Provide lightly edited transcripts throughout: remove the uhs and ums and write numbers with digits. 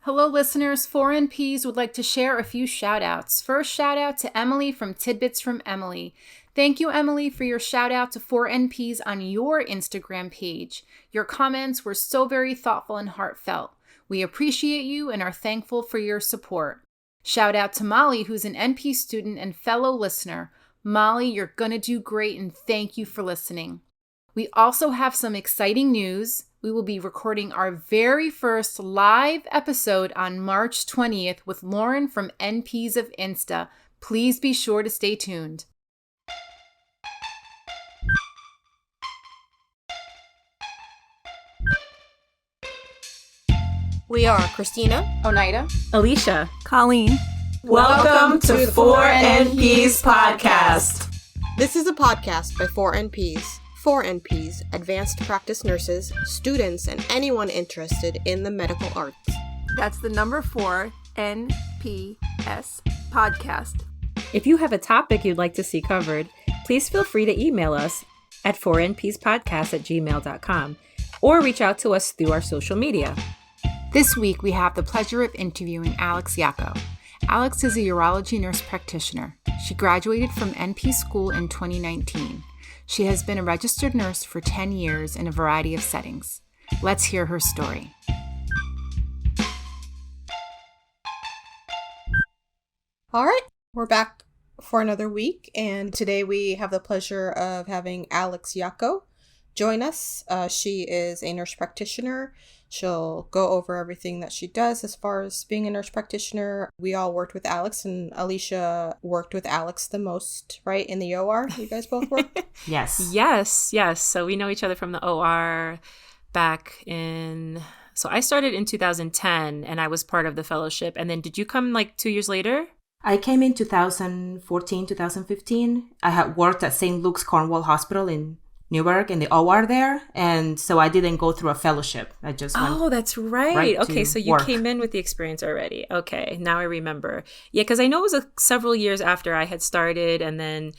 Hello, listeners. 4NPs would like to share a few shout-outs. First shout-out to Emily from Tidbits from Emily. Thank you, Emily, for your shout-out to 4NPs on your Instagram page. Your comments were so very thoughtful and heartfelt. We appreciate you and are thankful for your support. Shout-out to Molly, who's an NP student and fellow listener. Molly, you're gonna do great, and thank you for listening. We also have some exciting news. We will be recording our very first live episode on March 20th with Lauren from NPs of Insta. Please be sure to stay tuned. We are Christina, Oneida, Alicia, Colleen. Welcome to 4NPs Podcast. This is a podcast by 4NPs. 4NPs, advanced practice nurses, students, and anyone interested in the medical arts. That's the number 4 NPS podcast. If you have a topic you'd like to see covered, please feel free to email us at 4npspodcast@gmail.com or reach out to us through our social media. This week, we have the pleasure of interviewing Alex Yacco. Alex is a urology nurse practitioner. She graduated from NP school in 2019. She has been a registered nurse for 10 years in a variety of settings. Let's hear her story. All right, we're back for another week, and today we have the pleasure of having Alex Yacco join us. She is a nurse practitioner. She'll go over everything that she does as far as being a nurse practitioner. We all worked with Alex, and Alicia worked with Alex the most, right? In the OR, you guys both worked? Yes. So we know each other from the OR back in... So I started in 2010, and I was part of the fellowship. And then did you come like 2 years later? I came in 2014, 2015. I had worked at St. Luke's Cornwall Hospital in Newark in the OR there, and so I didn't go through a fellowship. I just went. Oh, that's right. Okay, so you work. came in with the experience already. Okay, now I remember. Yeah, because I know it was several years after I had started, and then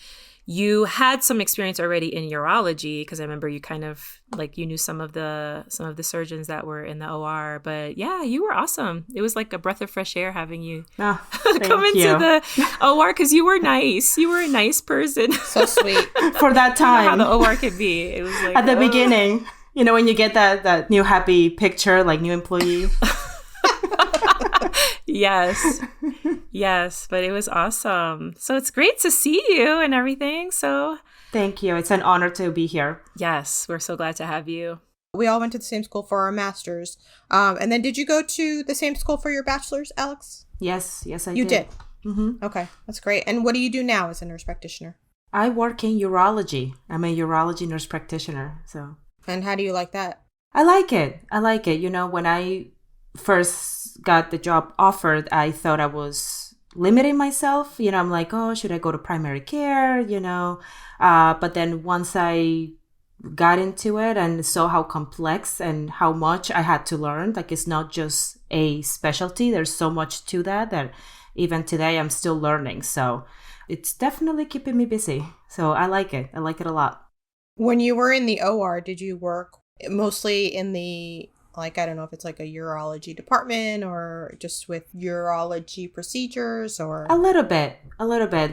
you had some experience already in urology, because I remember you kind of like you knew some of the surgeons that were in the OR. But yeah, you were awesome. It was like a breath of fresh air having you come into the OR, because you were nice. You were a nice person. So sweet. For that time. You know how the OR could be. It was like at the beginning, when you get that new happy picture, like new employee. Yes, but it was awesome. So it's great to see you and everything. So thank you. It's an honor to be here. Yes, we're so glad to have you. We all went to the same school for our masters. And then did you go to the same school for your bachelor's, Alex? Yes, I did. You did? Mm-hmm. Okay, that's great. And what do you do now as a nurse practitioner? I work in urology. I'm a urology nurse practitioner. So. And how do you like that? I like it. When I first got the job offered, I thought I was limiting myself. I'm like, oh, should I go to primary care? But then once I got into it and saw how complex and how much I had to learn, like it's not just a specialty. There's so much to that even today I'm still learning. So it's definitely keeping me busy. So I like it. I like it a lot. When you were in the OR, did you work mostly in the, I don't know if it's like a urology department or just with urology procedures or? A little bit.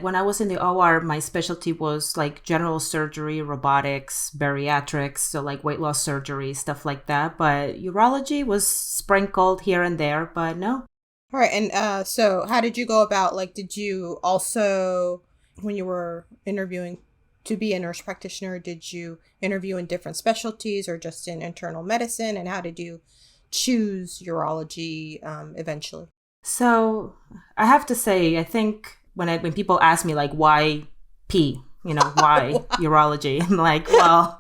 When I was in the OR, my specialty was like general surgery, robotics, bariatrics, so like weight loss surgery, stuff like that. But urology was sprinkled here and there, but no. All right. And so how did you go about, did you also, when you were interviewing to be a nurse practitioner, did you interview in different specialties or just in internal medicine? And how did you choose urology eventually? So I have to say, I think when people ask me why P, why urology, I'm like, well,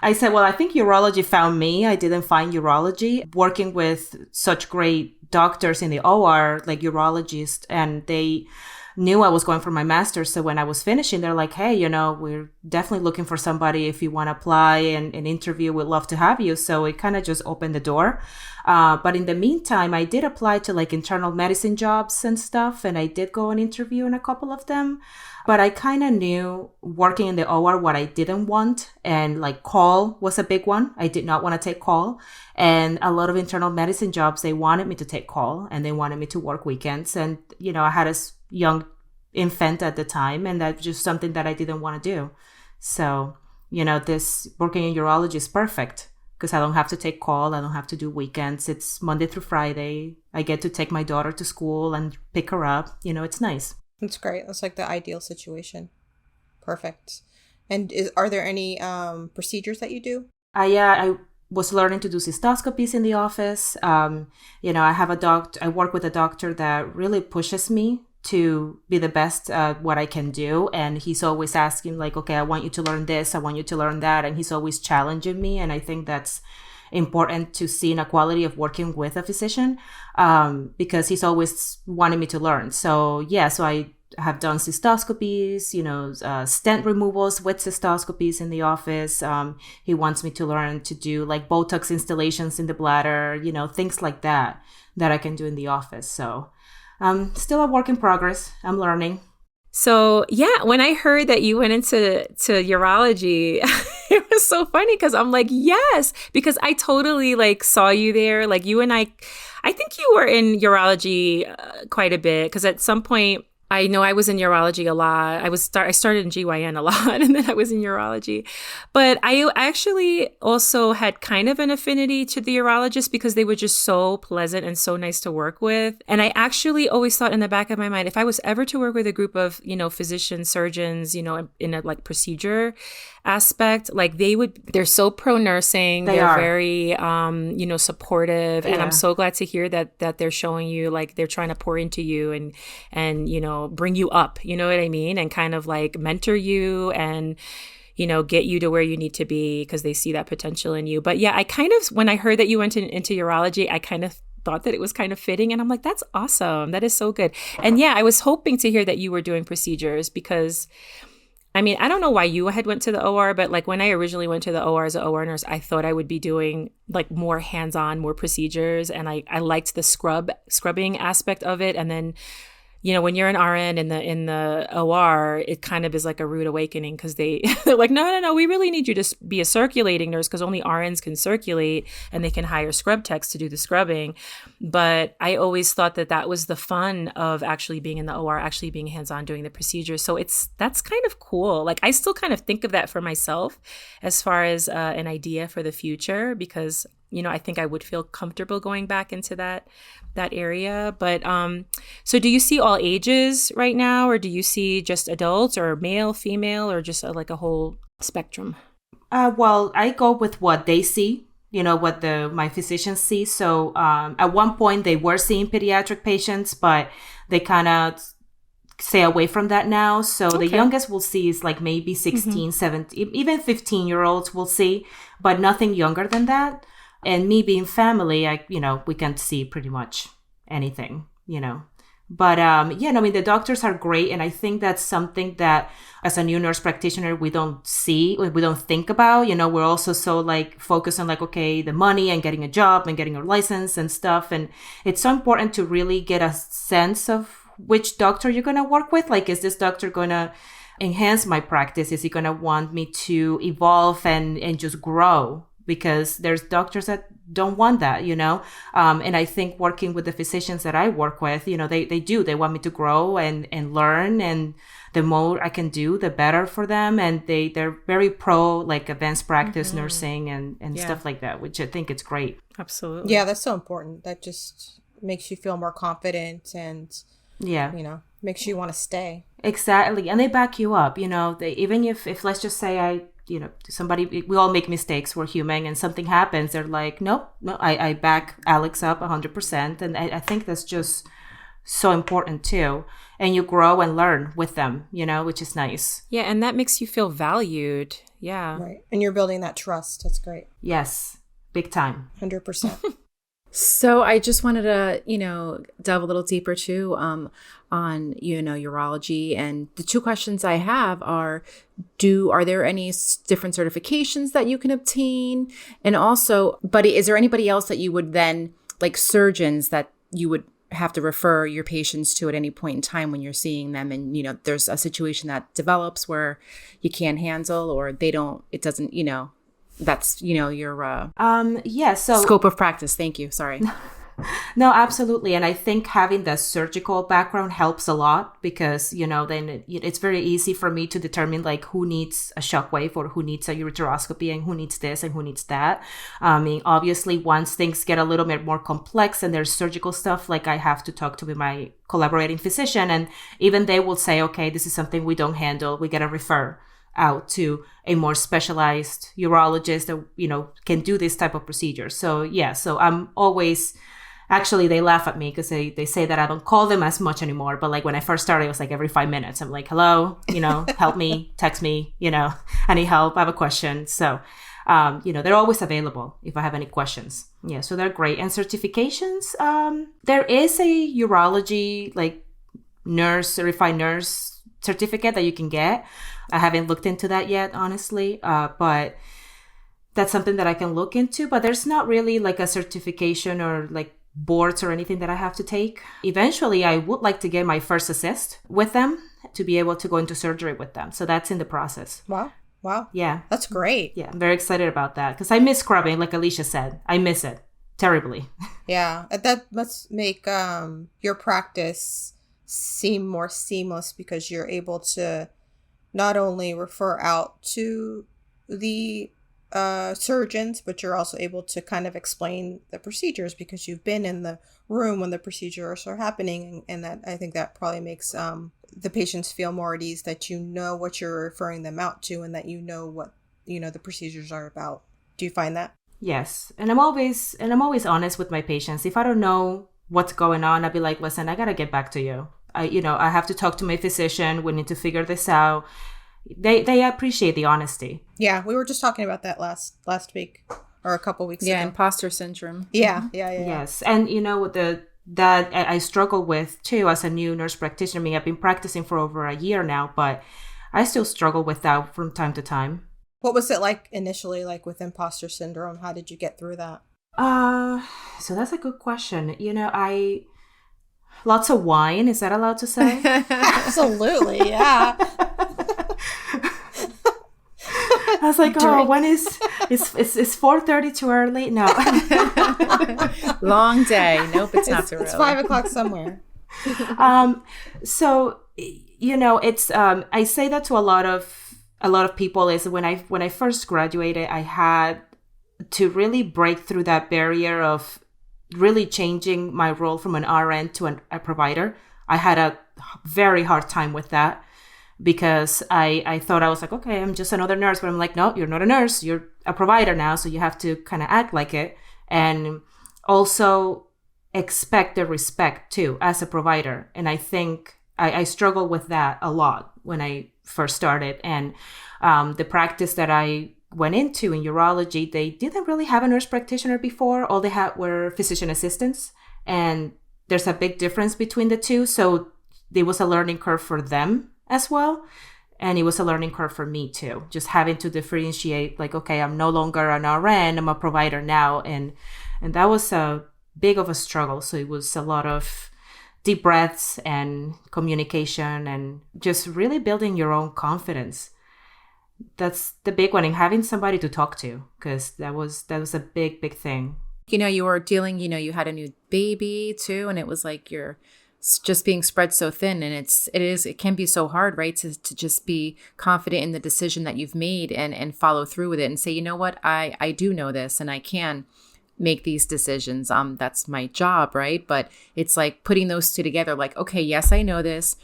I said, well, I think urology found me. I didn't find urology. Working with such great doctors in the OR, like urologists, and they knew I was going for my master's. So when I was finishing, they're like, hey, we're definitely looking for somebody. If you want to apply and interview, we'd love to have you. So it kind of just opened the door. But in the meantime, I did apply to like internal medicine jobs and stuff. And I did go and interview in a couple of them. But I kind of knew working in the OR what I didn't want. And like call was a big one. I did not want to take call. And a lot of internal medicine jobs, they wanted me to take call and they wanted me to work weekends. And, I had a young infant at the time, and that's just something that I didn't want to do. So, this working in urology is perfect because I don't have to take call. I don't have to do weekends. It's Monday through Friday. I get to take my daughter to school and pick her up. It's nice. That's great. That's like the ideal situation. Perfect. And are there any procedures that you do? I was learning to do cystoscopies in the office. I have I work with a doctor that really pushes me to be the best at what I can do. And he's always asking like, okay, I want you to learn this. I want you to learn that. And he's always challenging me. And I think that's important to see in a quality of working with a physician because he's always wanting me to learn. So I have done cystoscopies, stent removals with cystoscopies in the office. He wants me to learn to do like Botox installations in the bladder, things like that I can do in the office. So still a work in progress. I'm learning. So yeah, when I heard that you went into urology, it was so funny because I'm like, yes, because I totally like saw you there. Like you and I think you were in urology quite a bit because at some point, I know I was in urology a lot. I started in GYN a lot and then I was in urology. But I actually also had kind of an affinity to the urologists because they were just so pleasant and so nice to work with. And I actually always thought in the back of my mind, if I was ever to work with a group of, physicians, surgeons, in a like procedure aspect, like they're so pro nursing. They're very, supportive. Yeah. And I'm so glad to hear that they're showing you like they're trying to pour into you and bring you up, you know what I mean? And kind of like mentor you and, get you to where you need to be because they see that potential in you. But yeah, I kind of, when I heard that you went into urology, I kind of thought that it was kind of fitting. And I'm like, that's awesome. That is so good. And yeah, I was hoping to hear that you were doing procedures because I don't know why you had went to the OR, but like when I originally went to the OR as an OR nurse, I thought I would be doing like more hands-on, more procedures. And I liked the scrubbing aspect of it. And then, when you're an RN in the OR, it kind of is like a rude awakening because they're like, no, we really need you to be a circulating nurse because only RNs can circulate and they can hire scrub techs to do the scrubbing. But I always thought that was the fun of actually being in the OR, actually being hands-on doing the procedures. So that's kind of cool. Like I still kind of think of that for myself as far as an idea for the future because I think I would feel comfortable going back into that area. But so do you see all ages right now, or do you see just adults or male, female, or just like a whole spectrum? Well, I go with what they see, what my physicians see. So at one point they were seeing pediatric patients, but they kind of stay away from that now. So the youngest we'll see is like maybe 16, 17, even 15-year-olds we'll see, but nothing younger than that. And me being family, we can see pretty much anything, But the doctors are great. And I think that's something that as a new nurse practitioner, we don't think about. We're also so like focused on like, okay, the money and getting a job and getting a license and stuff. And it's so important to really get a sense of which doctor you're going to work with. Like, is this doctor going to enhance my practice? Is he going to want me to evolve and just grow? Because there's doctors that don't want that, and I think working with the physicians that I work with, they want me to grow and learn, and the more I can do, the better for them. And they're very pro like advanced practice nursing and stuff like that, which I think it's great. Absolutely. Yeah, that's so important. That just makes you feel more confident and makes you want to stay. Exactly. And they back you up, even if let's just say somebody, we all make mistakes, we're human, and something happens, they're like, no, I back Alex up 100%. And I think that's just so important too. And you grow and learn with them, which is nice. Yeah. And that makes you feel valued. Yeah. Right. And you're building that trust. That's great. Yes. Big time. 100%. So I just wanted to, delve a little deeper too, on, urology. And the two questions I have are there any different certifications that you can obtain? And also, but is there anybody else that you would then, like surgeons that you would have to refer your patients to at any point in time when you're seeing them, and there's a situation that develops where you can't handle, or it doesn't, that's your so scope of practice. Thank you. Sorry. No, absolutely. And I think having the surgical background helps a lot, because then it's very easy for me to determine like who needs a shockwave or who needs a ureteroscopy and who needs this and who needs that. I mean, obviously once things get a little bit more complex and there's surgical stuff, like I have to talk to my collaborating physician, and even they will say, okay, this is something we don't handle, we got to refer out to a more specialized urologist that can do this type of procedure. So I'm always, actually they laugh at me because they say that I don't call them as much anymore, but like when I first started, it was like every 5 minutes I'm like, hello, help me, text me, I need help, I have a question. So they're always available if I have any questions. So they're great. And certifications, there is a urology like certified nurse certificate that you can get. I haven't looked into that yet, honestly, but that's something that I can look into. But there's not really like a certification or like boards or anything that I have to take. Eventually, I would like to get my first assist with them to be able to go into surgery with them. So that's in the process. Wow. Yeah. That's great. Yeah, I'm very excited about that because I miss scrubbing, like Alicia said. I miss it terribly. Yeah, that must make your practice seem more seamless, because you're able to not only refer out to the surgeons, but you're also able to kind of explain the procedures because you've been in the room when the procedures are happening. And that, I think that probably makes the patients feel more at ease, that you know what you're referring them out to and that you know what, the procedures are about. Do you find that? Yes. And I'm always honest with my patients. If I don't know what's going on, I'll be like, listen, I got to get back to you. I have to talk to my physician. We need to figure this out. They appreciate the honesty. Yeah, we were just talking about that last week or a couple weeks ago. Yeah, imposter syndrome. Yeah. Yes, and that I struggle with too as a new nurse practitioner. I mean, I've been practicing for over a year now, but I still struggle with that from time to time. What was it like initially, like with imposter syndrome? How did you get through that? So that's a good question. Lots of wine. Is that allowed to say? Absolutely, yeah. I was like, when is 4:30 too early? No. Long day. Nope, it's not too early. It's 5 o'clock somewhere. So it's I say that to a lot of people is when I first graduated, I had to really break through that barrier of really changing my role from an RN to a provider. I had a very hard time with that because I thought I was like, okay, I'm just another nurse, but I'm like, no, you're not a nurse, you're a provider now, so you have to kind of act like it and also expect the respect too as a provider. And I think I struggled with that a lot when I first started. And the practice that I went into in urology, they didn't really have a nurse practitioner before. All they had were physician assistants. And there's a big difference between the two. So there was a learning curve for them as well. And it was a learning curve for me too. Just having to differentiate like, okay, I'm no longer an RN, I'm a provider now. And that was a big of a struggle. So it was a lot of deep breaths and communication and just really building your own confidence. That's the big one, and having somebody to talk to, because that was a big thing. You were dealing, you had a new baby too, and it was like you're just being spread so thin, and it can be so hard, right, to just be confident in the decision that you've made and follow through with it and say, you know what, I do know this and I can make these decisions. That's my job, right? But it's like putting those two together, like, okay, yes, I know this.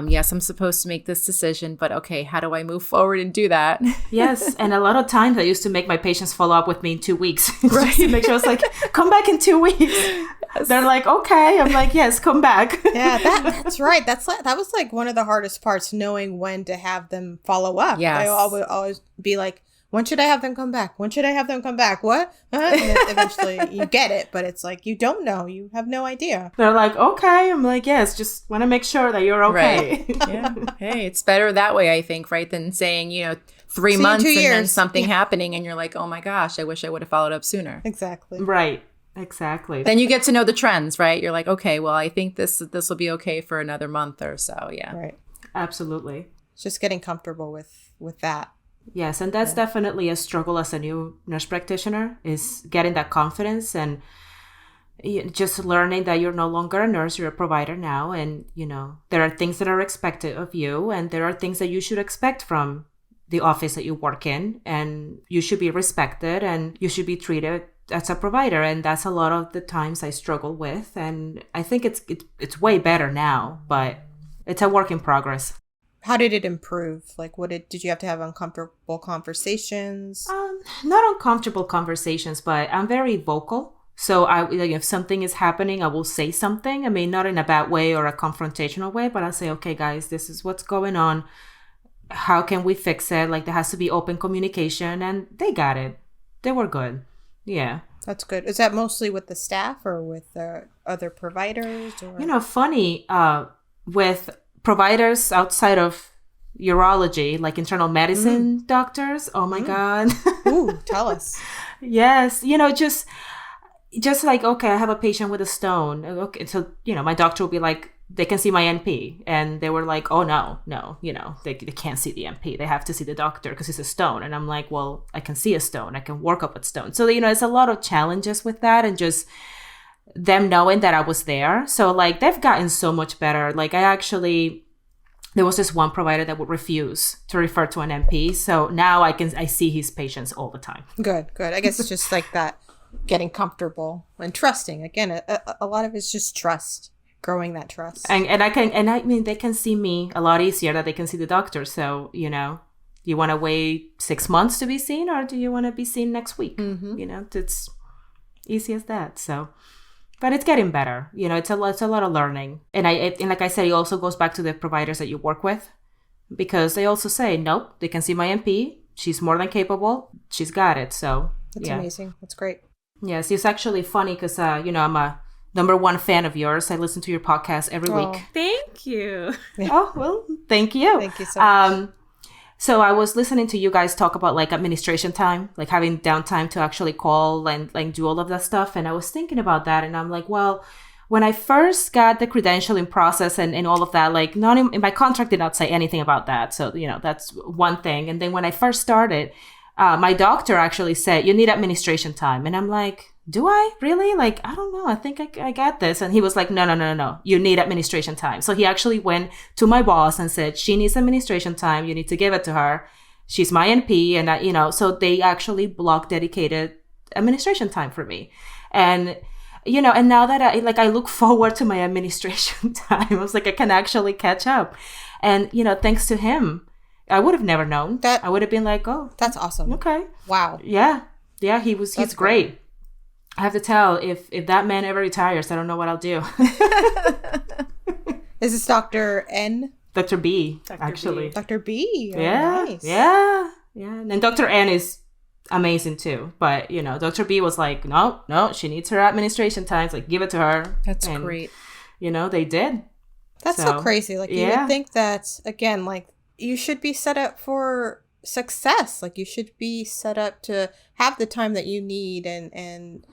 Yes, I'm supposed to make this decision, but okay, how do I move forward and do that? Yes, and a lot of times I used to make my patients follow up with me in 2 weeks. Right. Just to make sure I was like, come back in 2 weeks. Yes. They're like, okay. I'm like, yes, come back. Yeah, that's right. That was like one of the hardest parts, knowing when to have them follow up. Yes. I would always be like, when should I have them come back? When should I have them come back? What? And then eventually you get it, but it's like, you don't know. You have no idea. They're like, okay. I'm like, yes, just want to make sure that you're okay. Right. Yeah. Hey, it's better that way, I think, right? Than saying, 3 See you in months 2 and then years. something happening and you're like, oh my gosh, I wish I would have followed up sooner. Exactly. Right. Exactly. Then you get to know the trends, right? You're like, okay, well, I think this will be okay for another month or so. Yeah. Right. Absolutely. It's just getting comfortable with that. Yes, and that's definitely a struggle as a new nurse practitioner, is getting that confidence and just learning that you're no longer a nurse, you're a provider now. And, there are things that are expected of you, and there are things that you should expect from the office that you work in, and you should be respected and you should be treated as a provider. And that's a lot of the times I struggle with. And I think it's way better now, but it's a work in progress. How did it improve? Like, did you have to have uncomfortable conversations? Not uncomfortable conversations, but I'm very vocal. So if something is happening, I will say something. I mean, not in a bad way or a confrontational way, but I'll say, okay, guys, this is what's going on. How can we fix it? Like, there has to be open communication, and they got it. They were good. Yeah. That's good. Is that mostly with the staff or with other providers? Or? Funny, with providers outside of urology, like internal medicine doctors. Oh my God. Ooh, tell us. Yes. Just like, okay, I have a patient with a stone. Okay. So, my doctor will be like, they can see my NP. And they were like, oh, no, they can't see the NP. They have to see the doctor because it's a stone. And I'm like, well, I can see a stone. I can work up a stone. So, it's a lot of challenges with that, and just them knowing that I was there. So, like, they've gotten so much better. Like, there was this one provider that would refuse to refer to an NP. So now I see his patients all the time. Good. I guess it's just like that, getting comfortable and trusting. Again, a lot of it's just trust, growing that trust. And they can see me a lot easier than they can see the doctor. So, you want to wait 6 months to be seen, or do you want to be seen next week? Mm-hmm. It's easy as that. So, but it's getting better. It's a lot of learning. And like I said, it also goes back to the providers that you work with, because they also say, nope, they can see my NP. She's more than capable. She's got it. So that's amazing. That's great. Yes, it's actually funny because, I'm a #1 fan of yours. I listen to your podcast every week. Thank you. Yeah. Oh, well, thank you. Thank you so much. So I was listening to you guys talk about like administration time, like having downtime to actually call and like do all of that stuff. And I was thinking about that, and I'm like, well, when I first got the credentialing process and all of that, like not in my contract did not say anything about that. So, that's one thing. And then when I first started, my doctor actually said, you need administration time. And I'm like, do I really? Like, I don't know. I think I got this. And he was like, no. You need administration time. So he actually went to my boss and said, she needs administration time. You need to give it to her. She's my NP. And, so they actually blocked dedicated administration time for me. And, and now that I look forward to my administration time, I was like, I can actually catch up. And, thanks to him, I would have never known that. I would have been like, oh, that's awesome. Okay. Wow. Yeah. He's great. I have to tell, if that man ever retires, I don't know what I'll do. Is this Dr. N? Dr. B, actually. Dr. B. Oh, yeah. Nice. Yeah. And Dr. N is amazing too. But, Dr. B was like, no, she needs her administration time. It's like, give it to her. That's great. They did. That's so crazy. Like, you would think that, again, like, you should be set up for success. Like, you should be set up to have the time that you need and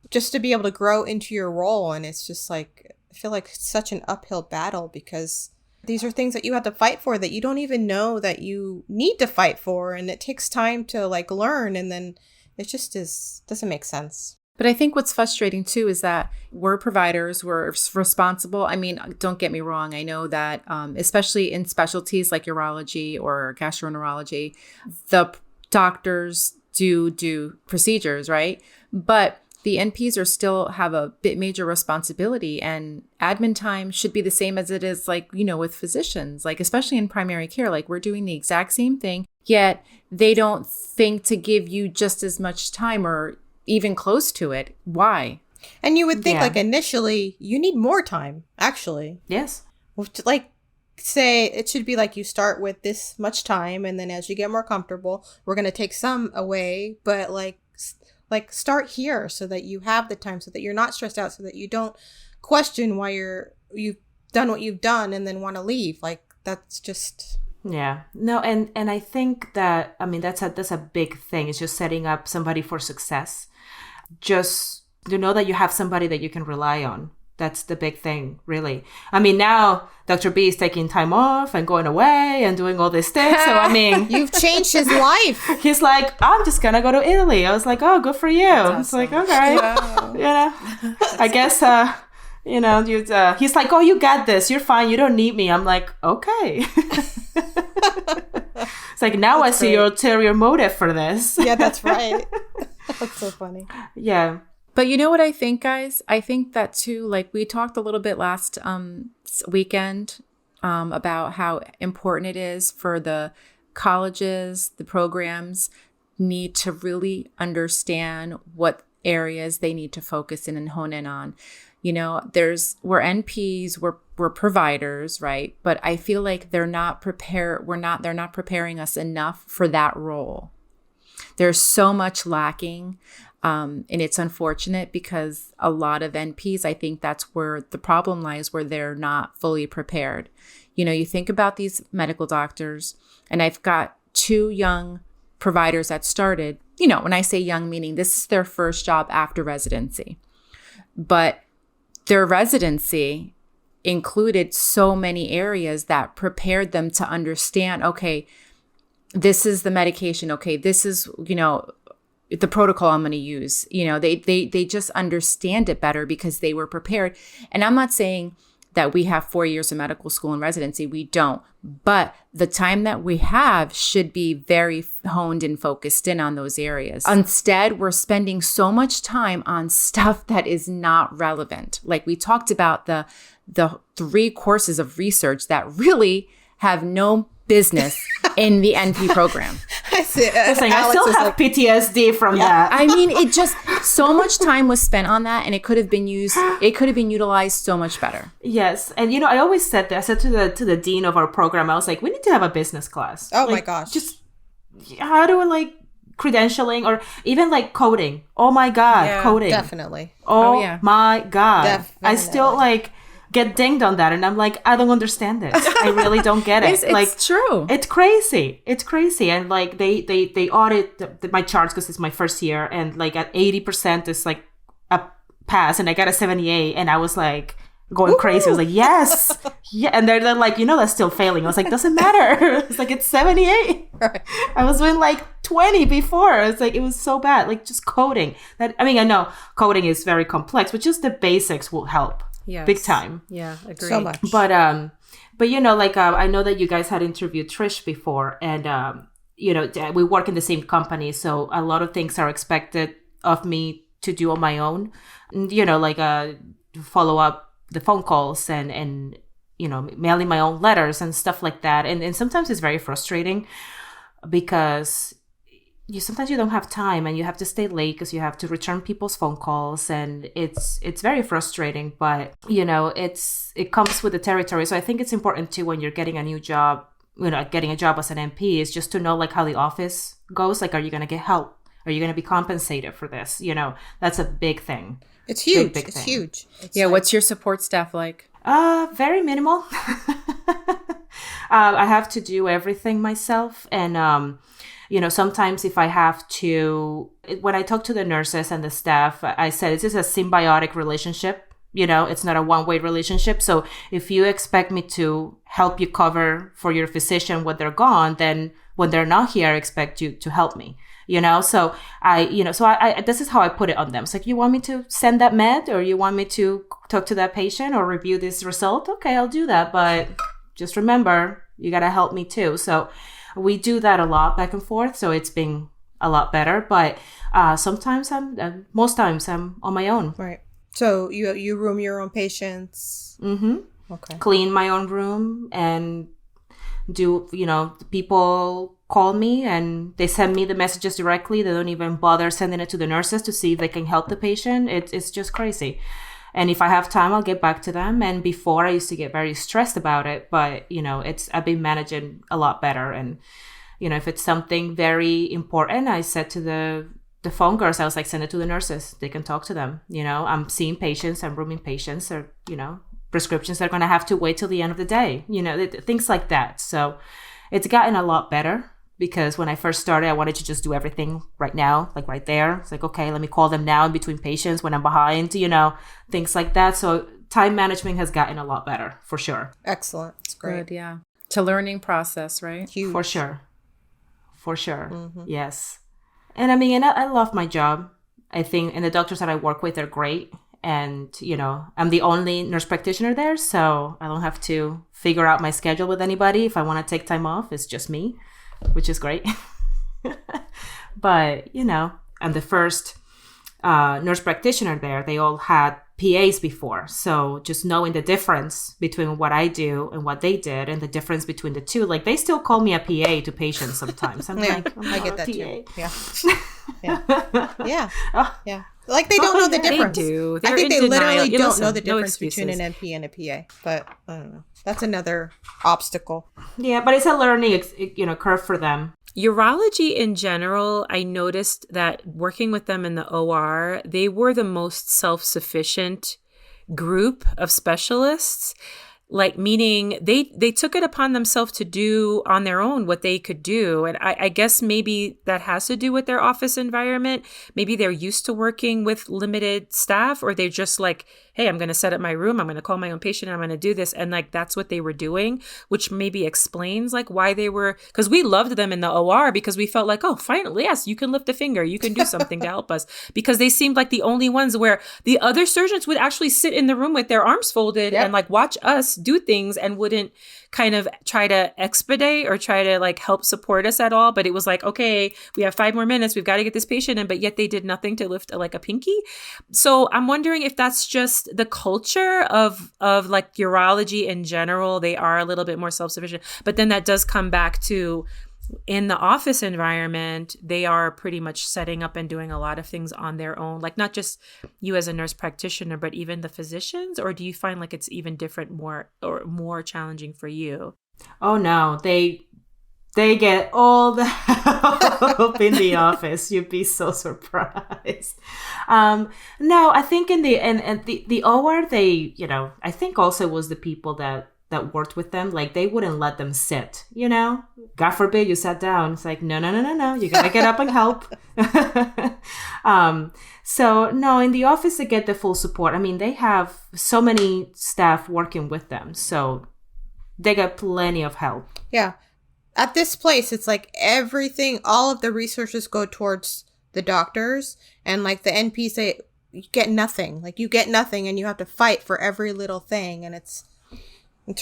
just to be able to grow into your role. And it's just like, I feel like it's such an uphill battle, because these are things that you have to fight for that you don't even know that you need to fight for. And it takes time to like learn. And then it just doesn't make sense. But I think what's frustrating too is that we're providers, we're responsible. I mean, don't get me wrong. I know that especially in specialties like urology or gastroenterology, the doctors do procedures, right? But the NPs are still have a major responsibility, and admin time should be the same as it is like, with physicians, like especially in primary care, like we're doing the exact same thing, yet they don't think to give you just as much time or even close to it. Why? And you would think like initially you need more time, actually. Yes. Like say it should be like you start with this much time, and then as you get more comfortable, we're going to take some away, but like start here so that you have the time, so that you're not stressed out, so that you don't question why you've done what you've done and then want to leave. Like that's just... Yeah. No, and I think that, I mean, that's a big thing. It's just setting up somebody for success. Just to know that you have somebody that you can rely on. That's the big thing, really. I mean, now Dr. B is taking time off and going away and doing all these things. So, I mean... You've changed his life. He's like, I'm just going to go to Italy. I was like, oh, good for you. Awesome. It's like, okay. Wow. You know, I guess, you know, he's like, oh, you got this. You're fine. You don't need me. I'm like, okay. It's like, now that's I see great. Your ulterior motive for this. Yeah, that's right. That's so funny. Yeah. But you know what I think, guys? I think that too, like we talked a little bit last weekend about how important it is for the colleges, the programs need to really understand what areas they need to focus in and hone in on. You know, we're NPs, we're providers, right? But I feel like they're not preparing us enough for that role. There's so much lacking. And it's unfortunate because a lot of NPs, I think that's where the problem lies, where they're not fully prepared. You know, you think about these medical doctors, and I've got 2 young providers that started, you know, when I say young, meaning this is their first job after residency. But their residency included so many areas that prepared them to understand, okay, this is the medication. Okay, this is, you know, the protocol I'm going to use. You know, they just understand it better because they were prepared. And I'm not saying that we have 4 years of medical school and residency. We don't. But the time that we have should be very honed and focused in on those areas. Instead, we're spending so much time on stuff that is not relevant. Like we talked about the 3 courses of research that really have no business in the NP program. I see. Listen, I still have PTSD from that. I mean, it just, so much time was spent on that, and it could have been utilized so much better. Yes. And, you know, I always said that. I said to the dean of our program, I was like, we need to have a business class. Oh, like, my gosh. Just, how do I, like, credentialing or even, like, coding? Oh, my God, yeah, coding. Definitely. Oh, yeah. My God. Definitely. I still, like... get dinged on that, and I'm like, I don't understand this. I really don't get it. It's true. It's crazy. It's crazy. And like they audit my charts because it's my first year, and like at 80% is like a pass, and I got a 78, and I was like going crazy. I was like, yes, yeah. And they're like, you know, that's still failing. I was like, doesn't matter. It's like it's 78. Right. I was doing like 20 before. It's like it was so bad. Like just coding. That I mean, I know coding is very complex, but just the basics will help. Yes. Big time. Yeah, agree. So much. But you know, like I know that you guys had interviewed Trish before, and you know, we work in the same company, so a lot of things are expected of me to do on my own. You know, like follow up the phone calls and you know, mailing my own letters and stuff like that. And sometimes it's very frustrating because sometimes you don't have time, and you have to stay late because you have to return people's phone calls, and it's very frustrating. But you know, it comes with the territory. So I think it's important too when you're getting a new job, you know, getting a job as an MP, is just to know like how the office goes. Like, are you going to get help? Are you going to be compensated for this? You know, that's a big thing. It's huge. Big it's thing. huge. It's yeah. What's your support staff like? Very minimal. I have to do everything myself, and you know, sometimes if I have to, when I talk to the nurses and the staff, I said, this is a symbiotic relationship. You know, it's not a one-way relationship. So if you expect me to help you cover for your physician when they're gone, then when they're not here, I expect you to help me, you know? So I this is how I put it on them. It's like, you want me to send that med, or you want me to talk to that patient or review this result? Okay, I'll do that. But just remember, you got to help me too. So we do that a lot back and forth, so it's been a lot better. But sometimes most times I'm on my own. Right. So you room your own patients. Mm-hmm. Okay. Clean my own room and do, you know, people call me and they send me the messages directly. They don't even bother sending it to the nurses to see if they can help the patient. It's just crazy. And if I have time, I'll get back to them. And before, I used to get very stressed about it, but I've been managing a lot better. And if it's something very important, I said to the phone girls, I was like, send it to the nurses. They can talk to them. I'm seeing patients, I'm rooming patients, or prescriptions that are going to have to wait till the end of the day. Things like that. So it's gotten a lot better. Because when I first started, I wanted to just do everything right now, like right there. It's like, okay, let me call them now in between patients when I'm behind, things like that. So time management has gotten a lot better, for sure. Excellent. It's great. Good, yeah. It's a learning process, right? Huge. For sure. Yes. And I love my job. I think, and the doctors that I work with are great. And, I'm the only nurse practitioner there, so I don't have to figure out my schedule with anybody. If I want to take time off, it's just me, which is great. But, I'm the first nurse practitioner there. They all had PAs before. So just knowing the difference between what I do and what they did, and the difference between the two, like they still call me a PA to patients sometimes. I'm like, I get that PA. too. Yeah. Yeah. Like they don't know the difference. They do. I think they literally don't Listen, know the no difference between an excuses. NP and a PA. But I don't know. That's another obstacle. Yeah, but it's a learning, curve for them. Urology in general, I noticed that working with them in the OR, they were the most self-sufficient group of specialists. Like, meaning they took it upon themselves to do on their own what they could do. And I guess maybe that has to do with their office environment. Maybe they're used to working with limited staff, or they're just like, hey, I'm going to set up my room. I'm going to call my own patient. I'm going to do this. And like, that's what they were doing, which maybe explains like why they were, because we loved them in the OR because we felt like, oh, finally, yes, you can lift a finger. You can do something to help us, because they seemed like the only ones where the other surgeons would actually sit in the room with their arms folded and like watch us do things and wouldn't kind of try to expedite or try to like help support us at all. But it was like, okay, we have 5 more minutes. We've got to get this patient in, but yet they did nothing to lift like a pinky. So I'm wondering if that's just the culture of like urology in general. They are a little bit more self-sufficient, but then that does come back to in the office environment, they are pretty much setting up and doing a lot of things on their own, like not just you as a nurse practitioner, but even the physicians? Or do you find like it's even different, more challenging for you? Oh no, they get all the help in the office. You'd be so surprised. No, I think in the OR, they, I think also it was the people that worked with them, like they wouldn't let them sit, God forbid you sat down. It's like, no, you gotta get up and help. So no, in the office, they get the full support. I mean, they have so many staff working with them, so they get plenty of help. Yeah. At this place, it's like everything, all of the resources go towards the doctors, and like the NPs say, you get nothing. Like you get nothing, and you have to fight for every little thing, and it's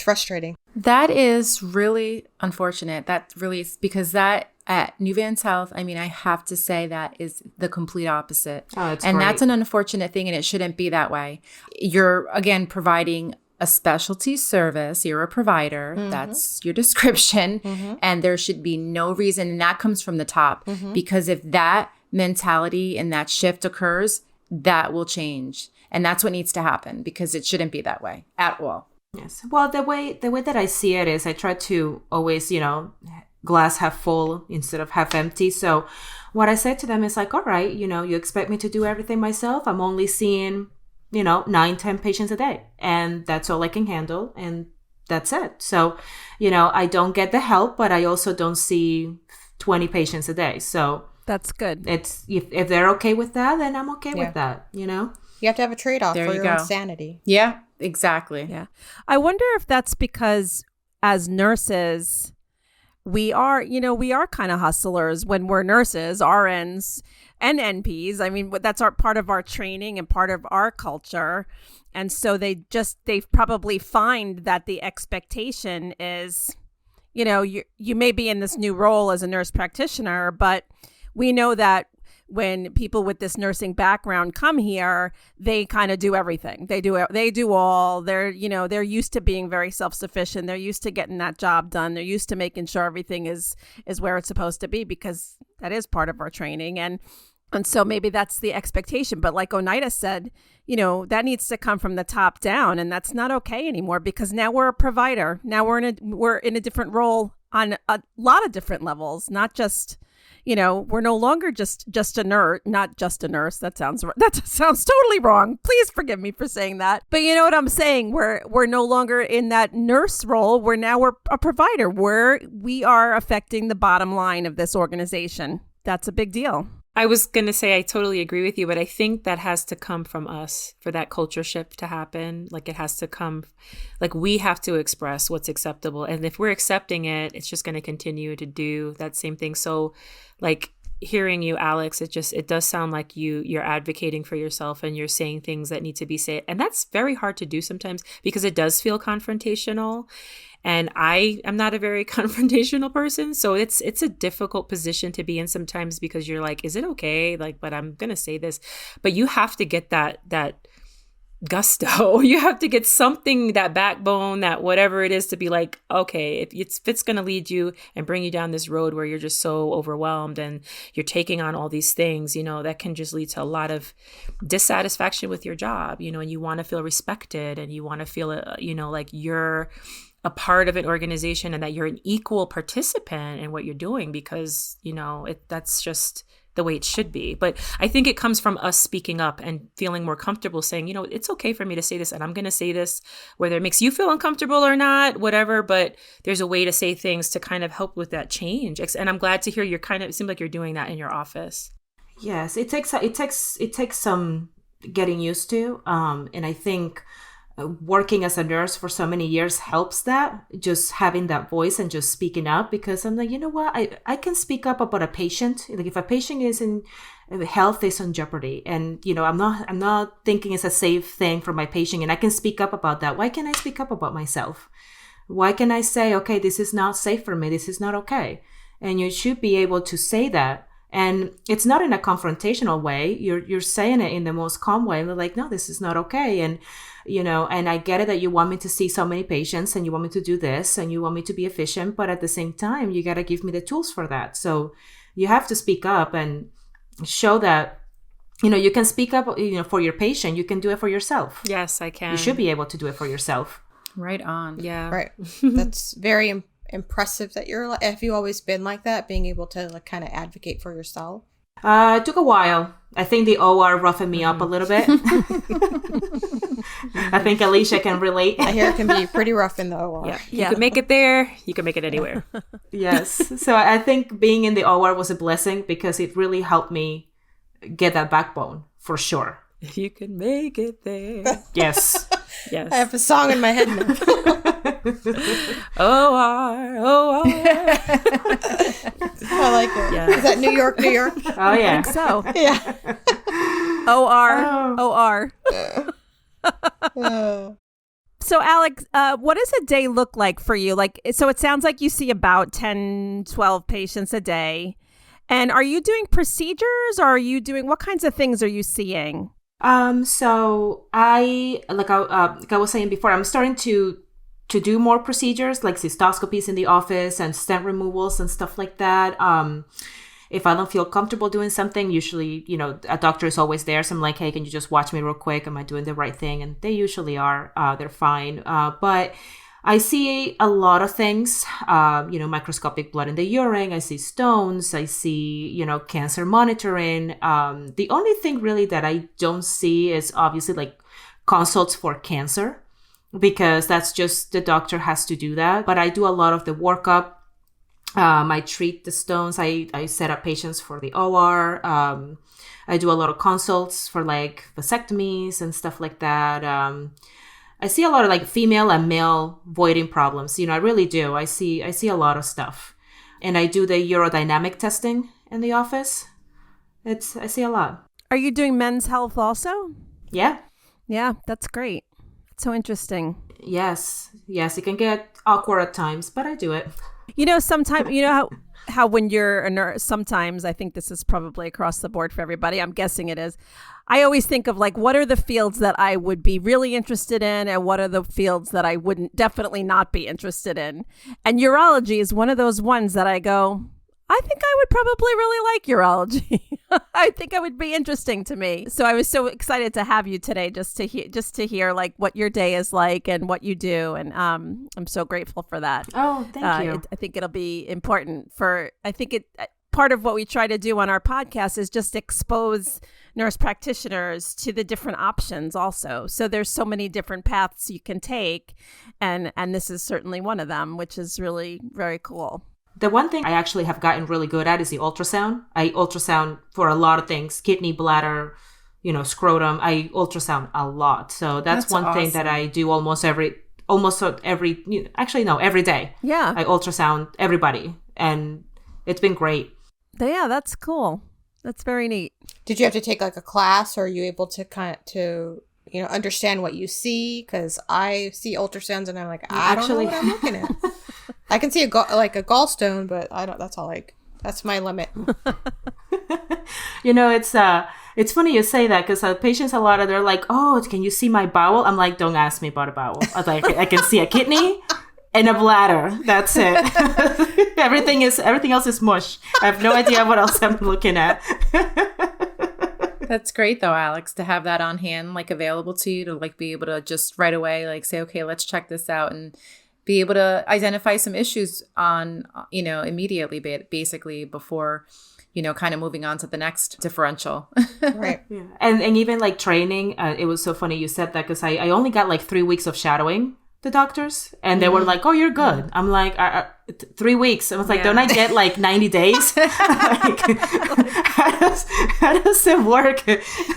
frustrating. That is really unfortunate. That really is, because that at New Vans Health, I mean, I have to say that is the complete opposite. Oh, it's and great. That's an unfortunate thing, and it shouldn't be that way. You're, again, providing a specialty service. You're a provider. Mm-hmm. That's your description. Mm-hmm. And there should be no reason, and that comes from the top, mm-hmm. because if that mentality and that shift occurs, that will change. And that's what needs to happen, because it shouldn't be that way at all. Yes. Well, the way that I see it is I try to always, glass half full instead of half empty. So what I say to them is like, all right, you expect me to do everything myself. I'm only seeing, 9-10 patients a day, and that's all I can handle. And that's it. So, I don't get the help, but I also don't see 20 patients a day. So that's good. It's if they're okay with that, then I'm okay with that, You have to have a trade-off for your own sanity. Yeah, exactly. Yeah. I wonder if that's because as nurses, we are kind of hustlers when we're nurses, RNs and NPs. I mean, that's part of our training and part of our culture. And so they probably find that the expectation is, you may be in this new role as a nurse practitioner, but we know that when people with this nursing background come here, they kind of do everything. They do all. They're used to being very self-sufficient. They're used to getting that job done. They're used to making sure everything is where it's supposed to be, because that is part of our training. And so maybe that's the expectation. But like Oneida said, that needs to come from the top down, and that's not okay anymore because now we're a provider. Now we're in a different role on a lot of different levels, not just, we're no longer just a nurse, not just a nurse. That sounds totally wrong. Please forgive me for saying that. But you know what I'm saying? We're no longer in that nurse role. We're a provider. We are affecting the bottom line of this organization. That's a big deal. I was going to say I totally agree with you, but I think that has to come from us for that culture shift to happen. Like it has to come, like we have to express what's acceptable. And if we're accepting it, it's just going to continue to do that same thing. So like hearing you, Alex, it does sound like you're advocating for yourself and you're saying things that need to be said. And that's very hard to do sometimes because it does feel confrontational. And I am not a very confrontational person. So it's a difficult position to be in sometimes because you're like, is it okay? Like, but I'm going to say this. But you have to get that gusto. You have to get something, that backbone, that whatever it is to be like, okay, if it's going to lead you and bring you down this road where you're just so overwhelmed and you're taking on all these things, that can just lead to a lot of dissatisfaction with your job, and you want to feel respected and you want to feel, like you're a part of an organization and that you're an equal participant in what you're doing because, that's just the way it should be. But I think it comes from us speaking up and feeling more comfortable saying, it's okay for me to say this and I'm going to say this, whether it makes you feel uncomfortable or not, whatever, but there's a way to say things to kind of help with that change. And I'm glad to hear it seems like you're doing that in your office. Yes, it takes some getting used to. And I think working as a nurse for so many years helps that, just having that voice and just speaking up, because I'm like, you know what, I can speak up about a patient. Like if a patient is in health is on jeopardy and, I'm not thinking it's a safe thing for my patient and I can speak up about that. Why can't I speak up about myself? Why can I say, okay, this is not safe for me. This is not okay. And you should be able to say that. And it's not in a confrontational way. You're saying it in the most calm way. And they're like, no, this is not okay. And, and I get it that you want me to see so many patients and you want me to do this and you want me to be efficient. But at the same time, you got to give me the tools for that. So you have to speak up and show that, you can speak up, for your patient. You can do it for yourself. Yes, I can. You should be able to do it for yourself. Right on. Yeah. Right. That's very impressive that have you always been like that, being able to kind of advocate for yourself? It took a while. I think the OR roughened me up a little bit. I think Alicia can relate. I hear it can be pretty rough in the OR. Yeah. You can make it there. You can make it anywhere. Yes. So I think being in the OR was a blessing because it really helped me get that backbone for sure. If you can make it there. Yes. Yes. I have a song in my head now. OR. I like it. Yeah. Is that New York, New York? Oh, yeah. I think so. Yeah. OR. So Alex, what does a day look like for you? So it sounds like you see about 10, 12 patients a day. And are you doing procedures or are you doing, what kinds of things are you seeing? So I was saying before, I'm starting to do more procedures like cystoscopies in the office and stent removals and stuff like that. If I don't feel comfortable doing something, usually, a doctor is always there. So I'm like, hey, can you just watch me real quick? Am I doing the right thing? And they usually are. They're fine. But I see a lot of things, microscopic blood in the urine. I see stones. I see, cancer monitoring. The only thing really that I don't see is obviously like consults for cancer, because that's just the doctor has to do that. But I do a lot of the workup. I treat the stones. I set up patients for the OR. I do a lot of consults for like vasectomies and stuff like that. I see a lot of like female and male voiding problems. I really do. I see a lot of stuff. And I do the urodynamic testing in the office. I see a lot. Are you doing men's health also? Yeah. Yeah, that's great. It's so interesting. Yes. It can get awkward at times, but I do it. Sometimes, how when you're a nurse, sometimes I think this is probably across the board for everybody. I'm guessing it is. I always think of like, what are the fields that I would be really interested in and what are the fields that I wouldn't definitely not be interested in? And urology is one of those ones that I go, I think I would probably really like urology. I think it would be interesting to me. So I was so excited to have you today, just to hear like what your day is like and what you do, and I'm so grateful for that. Oh, thank you. I think it'll be important for. I think it. Part of what we try to do on our podcast is just expose nurse practitioners to the different options also. So there's so many different paths you can take, and this is certainly one of them, which is really very cool. The one thing I actually have gotten really good at is the ultrasound. I ultrasound for a lot of things, kidney, bladder, scrotum. I ultrasound a lot. So that's one thing that I do every day. Yeah. I ultrasound everybody, and it's been great. Yeah, that's cool. That's very neat. Did you have to take like a class, or are you able to understand what you see? Because I see ultrasounds and I'm like, I don't know what I'm looking at. I can see a gallstone, but I don't. That's my limit. It's funny you say that, because patients they're like, oh, can you see my bowel? I'm like, don't ask me about a bowel. I can see a kidney and a bladder. That's it. Everything else is mush. I have no idea what else I'm looking at. That's great though, Alex, to have that on hand, like available to you to like be able to just right away, like say, okay, let's check this out, and be able to identify some issues on, immediately, basically before, kind of moving on to the next differential. Right. Yeah. And even like training, it was so funny you said that, because I only got like 3 weeks of shadowing the doctors, and they were like, oh, you're good. I'm like, 3 weeks. I was like, don't I get like 90 days? Like, how does it work?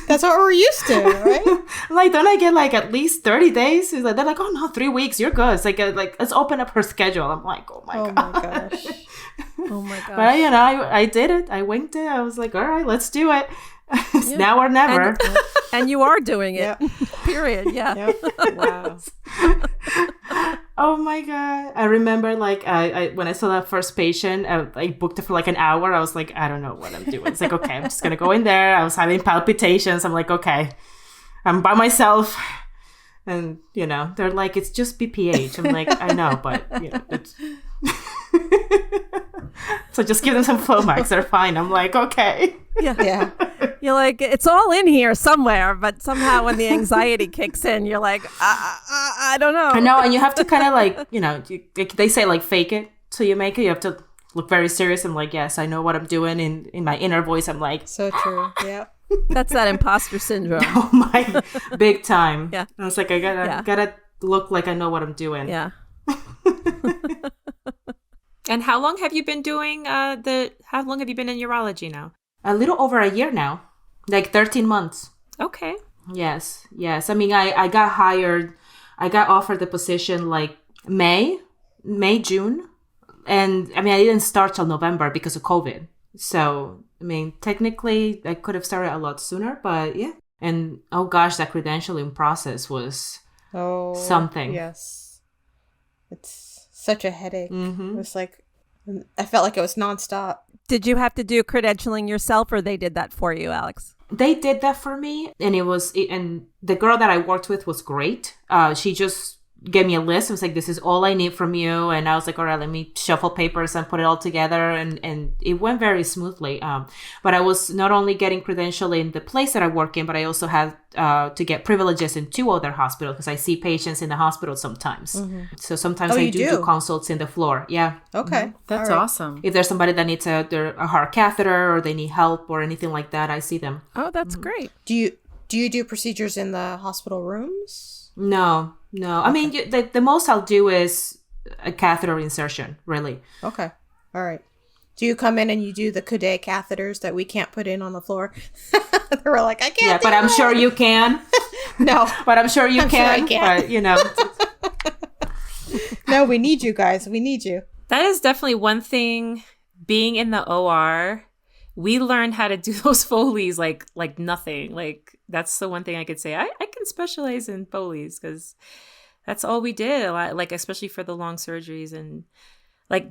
That's what we're used to, right? I'm like, don't I get like at least 30 days? They're like, oh no, 3 weeks, you're good. It's like let's open up her schedule. I'm like, oh my gosh. Oh my gosh. But I did it. I winged it. I was like, all right, let's do it. It's now or never. And you are doing it. Yep. Period. Yeah. Yep. Wow. Oh my God. I remember like I when I saw that first patient, I booked it for like an hour. I was like, I don't know what I'm doing. It's like, okay, I'm just going to go in there. I was having palpitations. I'm like, okay, I'm by myself. And, they're like, it's just BPH. I'm like, I know, but, it's... So just give them some Flomax. They're fine. I'm like, okay. Yeah. You're like, it's all in here somewhere, but somehow when the anxiety kicks in, you're like, I don't know. I know, and you have to kind of like, they say like fake it till you make it. You have to look very serious. I'm like, yes, I know what I'm doing. In my inner voice, I'm like, so true. Yeah. That's that imposter syndrome. Oh my, big time. Yeah. I was like, I gotta look like I know what I'm doing. Yeah. And how long have you been doing how long have you been in urology now? A little over a year now, like 13 months. Okay. Yes. I mean, I got hired, I got offered the position like May, June. And I mean, I didn't start till November because of COVID. So, I mean, technically I could have started a lot sooner, but yeah. And oh gosh, that credentialing process was something. Yes. It's such a headache. Mm-hmm. It was like, I felt like it was nonstop. Did you have to do credentialing yourself, or they did that for you, Alex? They did that for me, and and the girl that I worked with was great. She just gave me a list. It was like, this is all I need from you. And I was like, all right, let me shuffle papers and put it all together. And it went very smoothly. But I was not only getting credentialed in the place that I work in, but I also had to get privileges in 2 other hospitals, because I see patients in the hospital sometimes. Mm-hmm. So sometimes I do consults in the floor. Yeah. Okay. Mm-hmm. That's awesome. If there's somebody that needs a heart catheter, or they need help or anything like that, I see them. Oh, that's great. Do you do procedures in the hospital rooms? No. Okay. I mean, the most I'll do is a catheter insertion, really. Okay. All right. Do you come in and you do the Coudet catheters that we can't put in on the floor? They were like, I can't. Yeah, but I'm sure you can. No. But I'm sure you can. Sure I can. But, No, we need you guys. We need you. That is definitely one thing. Being in the OR, we learned how to do those Foleys like nothing. Like, that's the one thing I could say. I can specialize in Foleys, because that's all we did. Like, especially for the long surgeries. And like,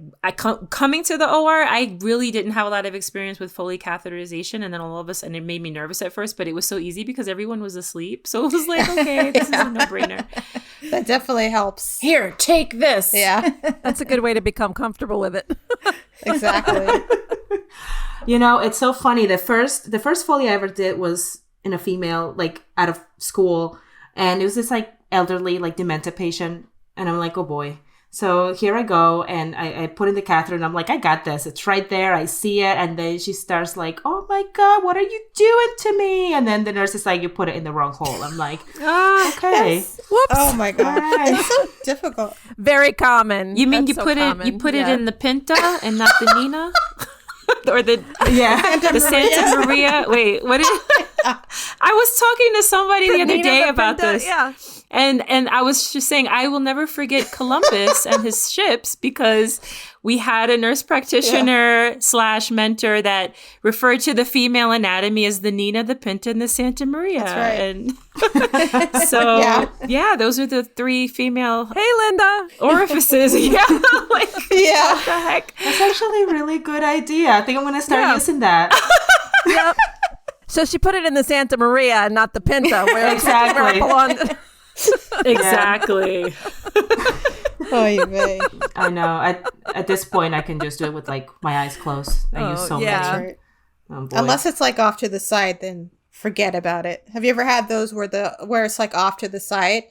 coming to the OR, I really didn't have a lot of experience with Foley catheterization. And then all of us, and it made me nervous at first, but it was so easy because everyone was asleep. So it was like, okay, this is a no-brainer. That definitely helps. Here, take this. Yeah, That's a good way to become comfortable with it. exactly. It's so funny. The first Foley I ever did was in a female, like out of school, and it was this like elderly, like dementia patient, and I'm like, oh boy. So here I go, and I put in the catheter, and I'm like, I got this. It's right there. I see it, and then she starts like, oh my God, what are you doing to me? And then the nurse is like, you put it in the wrong hole. I'm like, okay. Yes. Whoops. Oh my God. Right. It's so difficult. Very common. You mean That's you so put common. it Yeah. in the Pinta and not the Nina? Or the Santa Maria? Wait, what is I was talking to somebody the other Nina, day the about Pinta, this. Yeah. And I was just saying, I will never forget Columbus and his ships, because we had a nurse practitioner / mentor that referred to the female anatomy as the Nina, the Pinta, and the Santa Maria. That's right. And so, yeah, those are the 3 female Hey, Linda. orifices. Yeah. Like, Yeah. what the heck? That's actually a really good idea. I think I'm going to start Yeah. using that. Yep. So she put it in the Santa Maria and not the Pinta, where Exactly. where it belonged. Exactly. Oy vey. I know. At this point, I can just do it with like my eyes closed. I use so yeah. many. Right. Oh, boy. Unless it's like off to the side, then forget about it. Have you ever had those where it's like off to the side?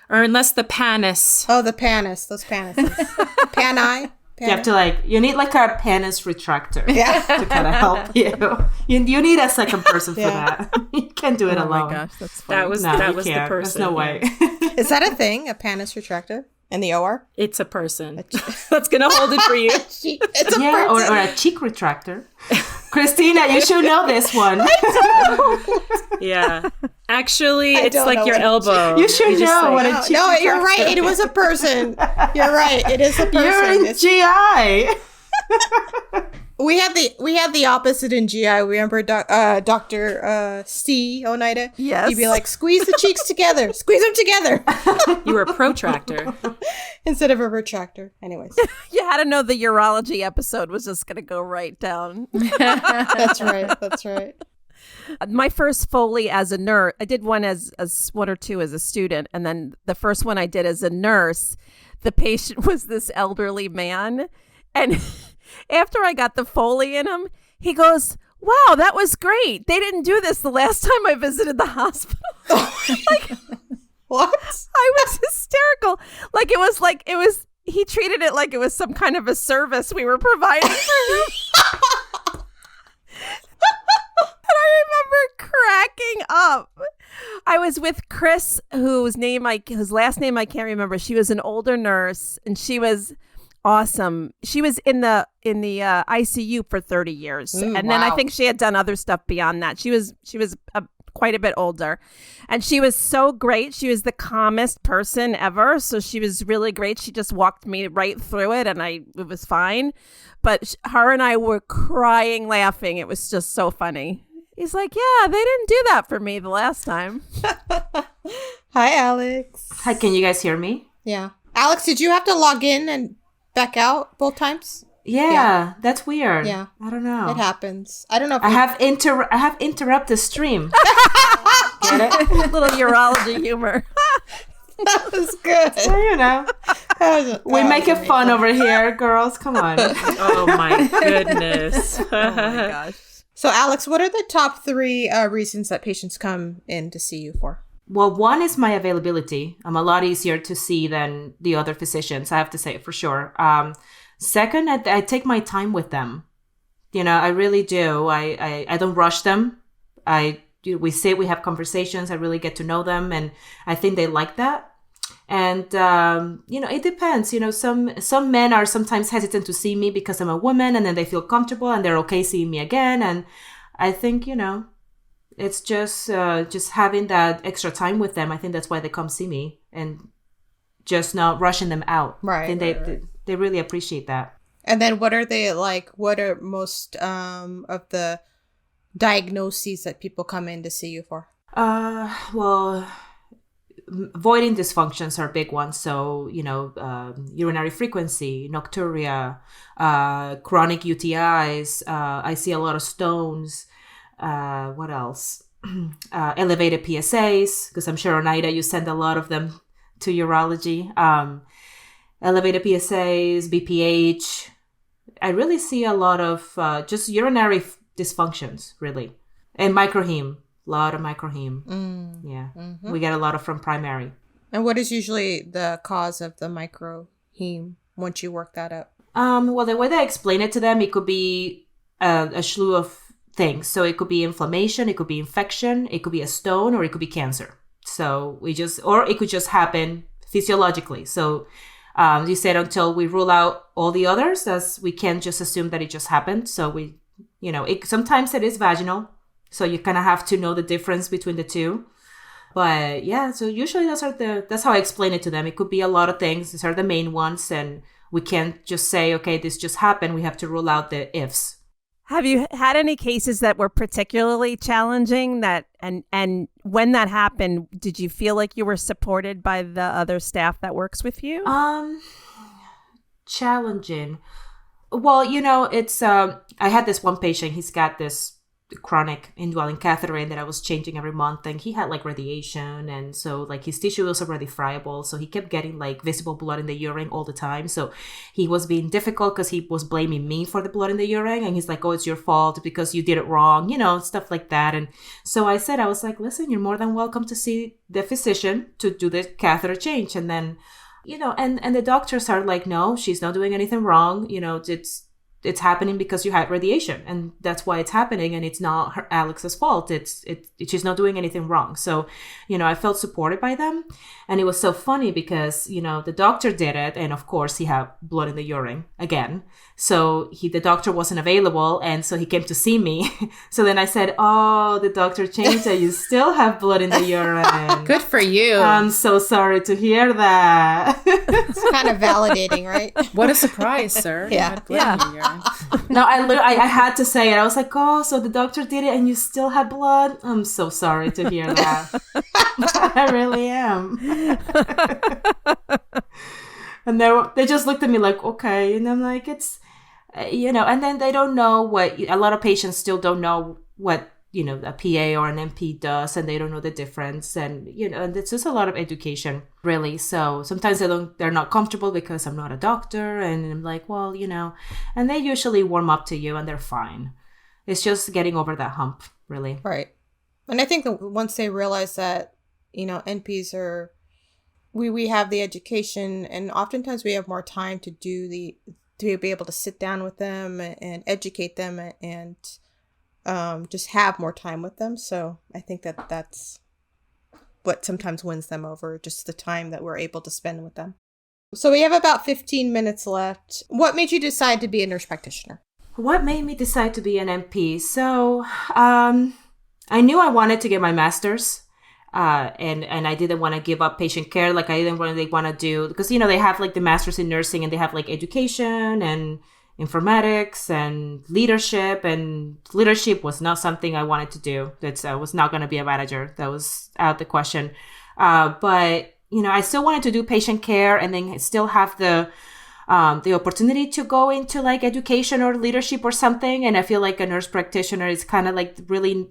Or unless the panis. Oh, the panis. Those panises. Pani. You have to you need like a penis retractor Yeah. to kind of help you. You need a second person for Yeah. that. You can't do it Oh alone. my gosh, that's funny. That was No, you the can't. person. There's no way. Is that a thing? A panis retractor in the OR? It's a person. That's gonna hold it for you. It's a Yeah, person. or a cheek retractor. Christina, you should know this one. Yeah. Actually, I it's don't like know your what a elbow. You should just know what a No, cheek no, you're retractor right. It was a person. You're right. It is a person. You're in It's- GI. We had the opposite in GI. Remember Dr. C. Oneida? Yes. He'd be like, squeeze the cheeks together. Squeeze them together. You were a protractor. Instead of a retractor. Anyways. You had to know the urology episode was just going to go right down. That's right. That's right. My first Foley as a nurse, I did one as one or two as a student. And then the first one I did as a nurse, the patient was this elderly man. And after I got the Foley in him, he goes, wow, that was great. They didn't do this the last time I visited the hospital. What? I was hysterical. He treated it like it was some kind of a service we were providing for him. And I remember cracking up. I was with Chris, whose last name I can't remember. She was an older nurse, and she was awesome. She was in the ICU for 30 years. Ooh, and then I wow. think she had done other stuff beyond that. She was quite a bit older, and she was so great. She was the calmest person ever. So she was really great. She just walked me right through it, and it was fine. But her and I were crying, laughing. It was just so funny. He's like, yeah, they didn't do that for me the last time. Hi, Alex. Hi, can you guys hear me? Yeah. Alex, did you have to log in and back out both times? Yeah, that's weird. Yeah. I don't know. It happens. I don't know if I have interrupt the stream. Get it? Little urology humor. that was good. So, we make it fun over here, girls. Come on. Oh my goodness. Oh my gosh. So, Alex, what are the top 3 reasons that patients come in to see you for? Well, one is my availability. I'm a lot easier to see than the other physicians, I have to say, for sure. Second, I take my time with them. I really do. I don't rush them. We sit, we have conversations. I really get to know them, and I think they like that. And, it depends. Some men are sometimes hesitant to see me because I'm a woman, and then they feel comfortable and they're okay seeing me again. And I think, it's just having that extra time with them. I think that's why they come see me, and just not rushing them out. Right. I think they really appreciate that. And then what are they like? What are most of the diagnoses that people come in to see you for? Well, voiding dysfunctions are big ones. So, urinary frequency, nocturia, chronic UTIs. I see a lot of stones. What else? elevated PSAs, because I'm sure, Oneida, you send a lot of them to urology. Elevated PSAs, BPH. I really see a lot of just urinary dysfunctions, really. And microheme. A lot of microheme. Yeah. Mm-hmm. We get a lot of from primary. And what is usually the cause of the microheme once you work that up? Well, the way that I explain it to them, it could be a slew of things. So it could be inflammation, it could be infection, it could be a stone, or it could be cancer. So or it could just happen physiologically. So you said until we rule out all the others, we can't just assume that it just happened. So sometimes it is vaginal. So you kind of have to know the difference between the two. But yeah, so usually that's how I explain it to them. It could be a lot of things. These are the main ones. And we can't just say, okay, this just happened. We have to rule out the ifs. Have you had any cases that were particularly challenging and when that happened, did you feel like you were supported by the other staff that works with you? Challenging. Well, it's, I had this one patient, he's got this chronic indwelling catheter that I was changing every month, and he had like radiation, and so like his tissue was already friable, so he kept getting like visible blood in the urine all the time. So he was being difficult because he was blaming me for the blood in the urine, and he's like, oh, it's your fault because you did it wrong, stuff like that. And so I was like, listen, you're more than welcome to see the physician to do the catheter change. And then and the doctors are like, no, she's not doing anything wrong, it's happening because you had radiation, and that's why it's happening, and it's not Alex's fault. She's not doing anything wrong. So, I felt supported by them, and it was so funny because, the doctor did it, and of course he had blood in the urine again. So the doctor wasn't available, and so he came to see me. So then I said, oh, the doctor changed it. You still have blood in the urine. Good for you. I'm so sorry to hear that. It's kind of validating, right? What a surprise, sir. Yeah. No, I had to say it. I was like, oh, so the doctor did it and you still had blood? I'm so sorry to hear that. I really am. And they just looked at me like, okay. And I'm like, it's, and then they don't know a lot of patients still don't know what, a PA or an MP does, and they don't know the difference. And, and it's just a lot of education, really. So sometimes they're not comfortable because I'm not a doctor. And I'm like, well, and they usually warm up to you and they're fine. It's just getting over that hump, really. Right. And I think that once they realize that, NPs are, we have the education, and oftentimes we have more time to be able to sit down with them and educate them and just have more time with them. So I think that's what sometimes wins them over, just the time that we're able to spend with them. So we have about 15 minutes left. What made you decide to be a nurse practitioner? What made me decide to be an NP? So I knew I wanted to get my master's. And I didn't want to give up patient care. Like I didn't really want to do, because, they have like the master's in nursing, and they have like education and informatics and leadership was not something I wanted to do. I was not going to be a manager. That was out the question. But, I still wanted to do patient care, and then still have the opportunity to go into like education or leadership or something. And I feel like a nurse practitioner is kind of like really,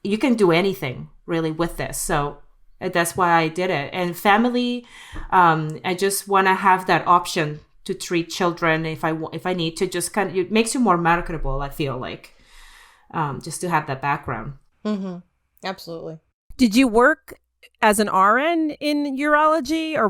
you can do anything really with this. So that's why I did it. And family, I just want to have that option to treat children if I need to. Just kind of, it makes you more marketable, I feel like, just to have that background. Mm-hmm. Absolutely. Did you work as an RN in urology, or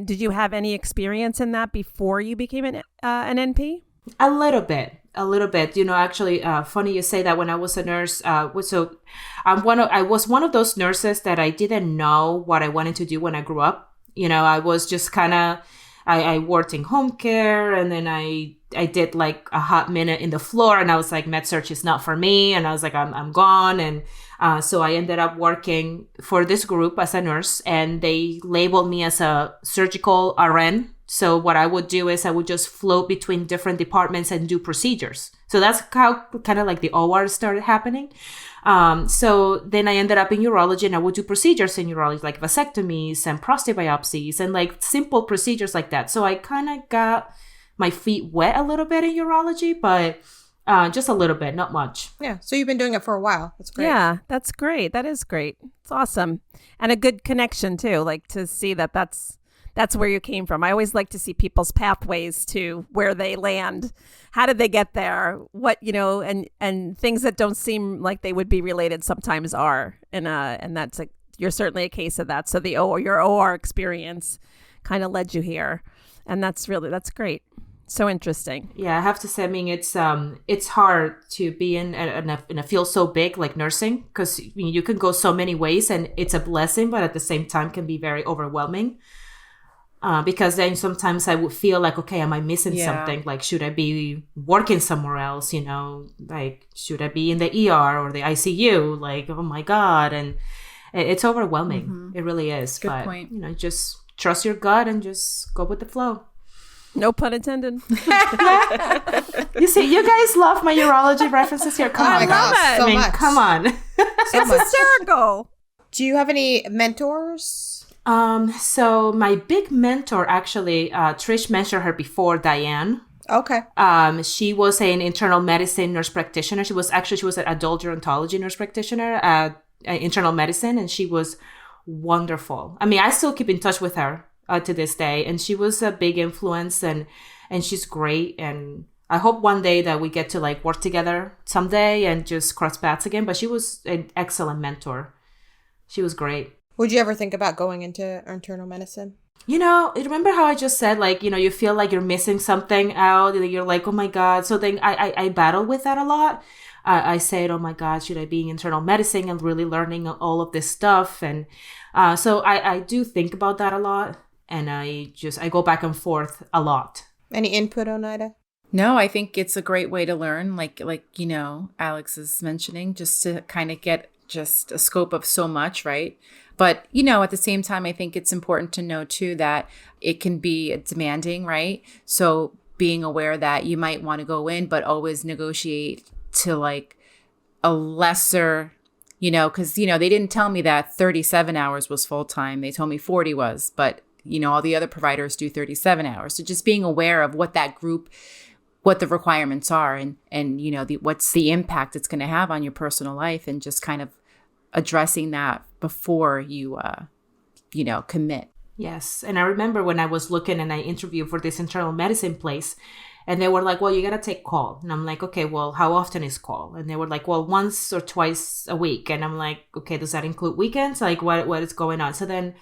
did you have any experience in that before you became an NP? A little bit. Actually, funny you say that. When I was a nurse, I was one of those nurses that I didn't know what I wanted to do when I grew up. I was just kind of, I worked in home care, and then I did like a hot minute in the floor, and I was like, med surg is not for me. And I was like, I'm gone. And so I ended up working for this group as a nurse, and they labeled me as a surgical RN. So what I would do is I would just float between different departments and do procedures. So that's how kind of like the OR started happening. So then I ended up in urology, and I would do procedures in urology, like vasectomies and prostate biopsies and like simple procedures like that. So I kind of got my feet wet a little bit in urology, but Just a little bit, not much. Yeah. So you've been doing it for a while. That's great. Yeah, that's great. That is great. It's awesome. And a good connection too, like to see that that's where you came from. I always like to see people's pathways to where they land. How did they get there? What, and things that don't seem like they would be related sometimes are. And that's you're certainly a case of that. So your OR experience kind of led you here. And that's great. So interesting. Yeah, I have to say, I mean, it's hard to be in a field so big like nursing, because you can go so many ways, and it's a blessing, but at the same time can be very overwhelming. Because then sometimes I would feel like, okay, am I missing something? Like, should I be working somewhere else? Like, should I be in the ER or the ICU? Like, oh my God. And it's overwhelming. Mm-hmm. It really is. Good point. Just trust your gut and just go with the flow. No pun intended. You see, you guys love my urology references here. Come on, gosh, so much. Come on. It's hysterical. Do you have any mentors? So my big mentor, actually, Trish mentioned her before, Diane. Okay. She was an internal medicine nurse practitioner. She was an adult gerontology nurse practitioner at internal medicine, and she was wonderful. I mean, I still keep in touch with her to this day, and she was a big influence, and she's great. And I hope one day that we get to like work together someday and just cross paths again. But she was an excellent mentor. She was great. Would you ever think about going into internal medicine? Remember how I just said, like, you feel like you're missing something out. You're like, oh my God. So then I battle with that a lot. I said, oh my God, should I be in internal medicine and really learning all of this stuff? And so I do think about that a lot. And I go back and forth a lot. Any input, Oneida? No, I think it's a great way to learn, like Alex is mentioning, just to kind of get just a scope of so much, right? But, at the same time, I think it's important to know, too, that it can be demanding, right? So being aware that you might want to go in, but always negotiate to like a lesser, because, they didn't tell me that 37 hours was full time. They told me 40 was, but, all the other providers do 37 hours. So just being aware of what that group, what the requirements are and what's the impact it's going to have on your personal life, and just kind of addressing that before you, commit. Yes. And I remember when I was looking and I interviewed for this internal medicine place, and they were like, well, you got to take call. And I'm like, okay, well, how often is call? And they were like, well, once or twice a week. And I'm like, okay, does that include weekends? Like what is going on? So then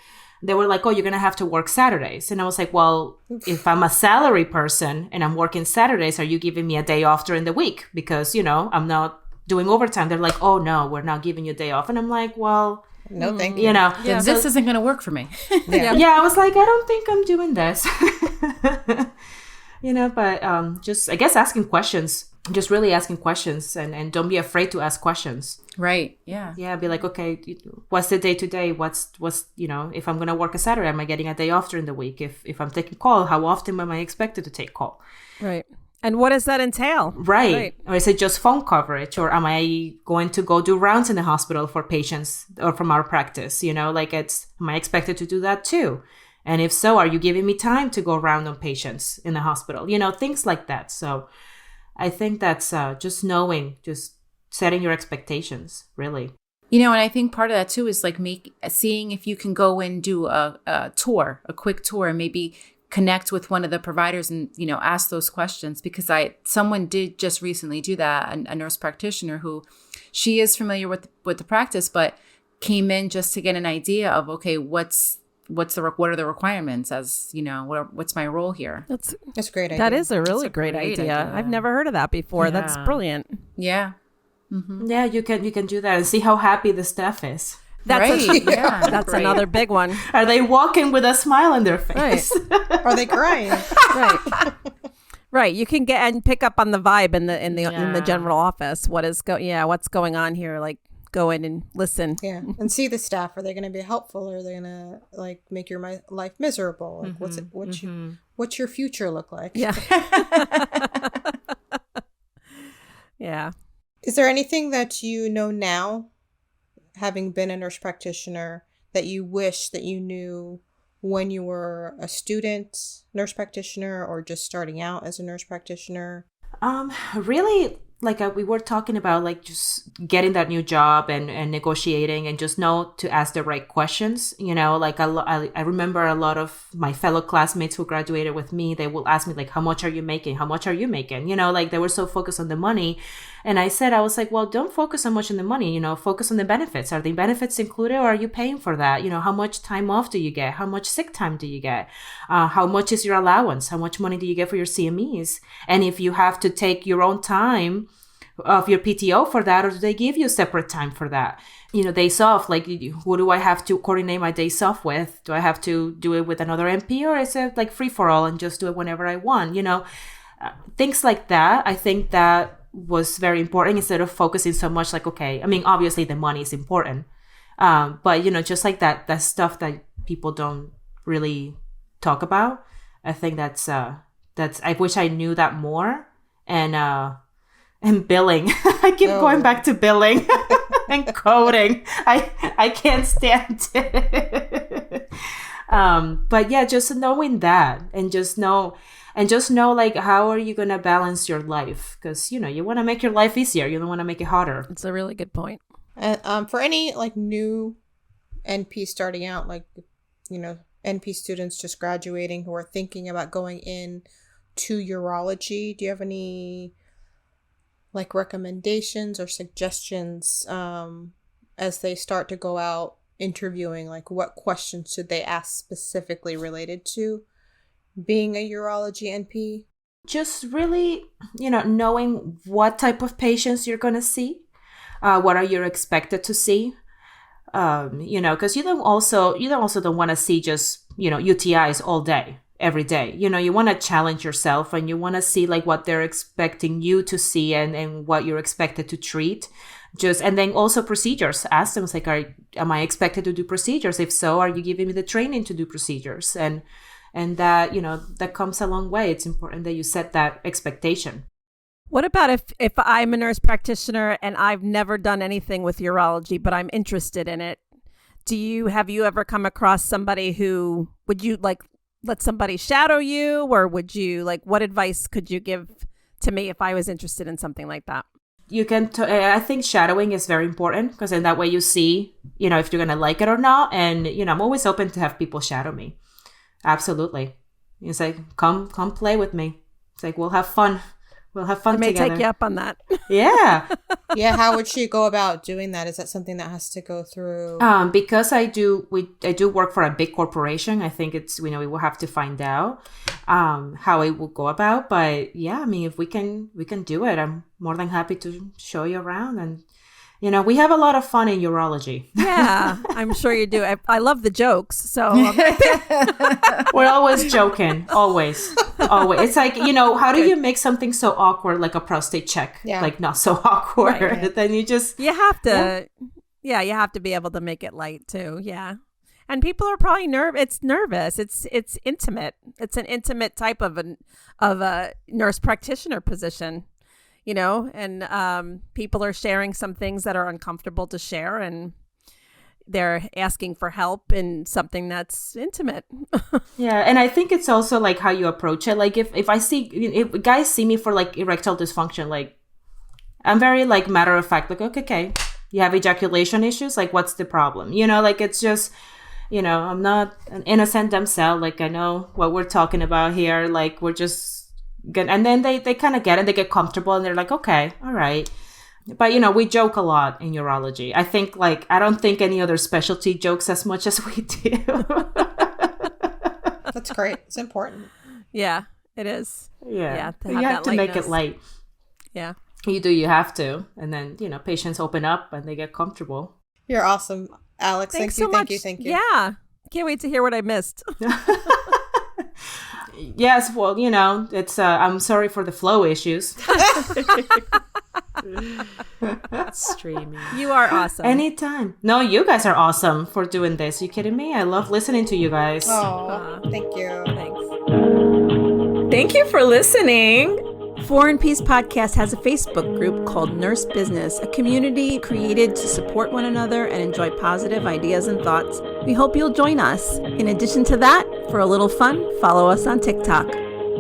they were like, oh, you're going to have to work Saturdays. And I was like, well, if I'm a salary person and I'm working Saturdays, are you giving me a day off during the week? Because, I'm not doing overtime. They're like, oh, no, we're not giving you a day off. And I'm like, well, no, thank you. Yeah, this isn't going to work for me. I was like, I don't think I'm doing this. But just, I guess, asking questions, just really asking questions, and don't be afraid to ask questions. Right. Yeah. Yeah. Be like, okay, what's the day to day? What's, if I'm going to work a Saturday, am I getting a day off during the week? If I'm taking call, how often am I expected to take call? Right. And what does that entail? Right. Or is it just phone coverage? Or am I going to go do rounds in the hospital for patients or from our practice? Am I expected to do that too? And if so, are you giving me time to go around on patients in the hospital? Things like that. So I think that's just setting your expectations, really. And I think part of that too is like seeing if you can go and do a tour, a quick tour, and maybe connect with one of the providers and, ask those questions, because someone did just recently do that, a nurse practitioner who she is familiar with the practice, but came in just to get an idea of, okay, what are the requirements, as what's my role here? That's a great idea. That is a really great idea. I've never heard of that before. Yeah. That's brilliant. Yeah. Mm-hmm. Yeah, you can do that and see how happy the staff is. That's right. That's right. Another big one. Are they walking with a smile on their face? Right. Are they crying? Right. Right. You can get and pick up on the vibe in the general office. What's going on here? Like, go in and listen. Yeah. And see the staff. Are they going to be helpful, or are they going to like make your life miserable? Like, what's your future look like? Yeah. Yeah. Is there anything that you know now, having been a nurse practitioner, that you wish that you knew when you were a student nurse practitioner or just starting out as a nurse practitioner? Really, like we were talking about, like just getting that new job and negotiating, and just know to ask the right questions. Like I remember a lot of my fellow classmates who graduated with me, they will ask me like, how much are you making? How much are you making? Like they were so focused on the money. And I was like, well, don't focus so much on the money, focus on the benefits. Are the benefits included, or are you paying for that? How much time off do you get? How much sick time do you get? How much is your allowance? How much money do you get for your CMEs? And if you have to take your own time of your PTO for that, or do they give you separate time for that? Days off, like who do I have to coordinate my days off with? Do I have to do it with another MP, or is it like free for all and just do it whenever I want? Things like that. I think that was very important, instead of focusing so much like, okay, I mean, obviously the money is important. But just like that stuff that people don't really talk about. I think that's I wish I knew that more. And billing. I keep going back to billing and coding. I can't stand it. But yeah, just knowing that, and just know like, how are you going to balance your life? Because, you want to make your life easier. You don't want to make it harder. It's a really good point. And for any like new NP starting out, like, NP students just graduating who are thinking about going in to urology, do you have any like recommendations or suggestions as they start to go out interviewing? Like, what questions should they ask specifically related to being a urology NP? Just really, knowing what type of patients you're going to see, what are you expected to see, because you don't want to see just, UTIs all day, every day. You want to challenge yourself, and you want to see like what they're expecting you to see, and what you're expected to treat. And then also procedures. Ask them like, am I expected to do procedures? If so, are you giving me the training to do procedures? And that, that comes a long way. It's important that you set that expectation. What about if I'm a nurse practitioner and I've never done anything with urology, but I'm interested in it? Have you ever come across somebody who, would you like let somebody shadow you, or would you like, what advice could you give to me if I was interested in something like that? You can, I think shadowing is very important, because in that way you see, if you're going to like it or not. And, I'm always open to have people shadow me. Absolutely. It's like, come play with me. It's like, we'll have fun. We'll have fun together. I may take you up on that. Yeah. Yeah. How would she go about doing that? Is that something that has to go through? Because I do work for a big corporation. I think it's, we will have to find out how it will go about. But yeah, I mean, if we can do it, I'm more than happy to show you around. And we have a lot of fun in urology. Yeah, I'm sure you do. I love the jokes. So we're always joking. Always. It's like, how do you make something so awkward like a prostate check? Yeah. Like not so awkward. Right. Then you have to, you have to be able to make it light too. Yeah. And people are probably nervous. It's intimate. It's an intimate type of a nurse practitioner position. And people are sharing some things that are uncomfortable to share, and they're asking for help in something that's intimate. Yeah. And I think it's also like how you approach it. Like if guys see me for like erectile dysfunction, like I'm very like matter of fact, like, okay, you have ejaculation issues. Like, what's the problem? Like it's just, I'm not an innocent damsel. Like, I know what we're talking about here. Like, we're just good. And then they kind of get it, they get comfortable, and they're like, okay, all right. But we joke a lot in urology. I think I don't think any other specialty jokes as much as we do. That's great. It's important. Yeah, it is. Yeah, you have to make it light. Yeah, you have to. And then patients open up and they get comfortable. You're awesome, Alex. Thanks so much. Thank you. Yeah, can't wait to hear what I missed. Yes, well, it's I'm sorry for the flow issues. Streaming. You are awesome. Anytime. No, you guys are awesome for doing this. You kidding me? I love listening to you guys. Oh, thank you. Thanks. Thank you for listening. Foreign Peace Podcast has a Facebook group called Nurse Business, a community created to support one another and enjoy positive ideas and thoughts. We hope you'll join us. In addition to that, for a little fun, follow us on TikTok.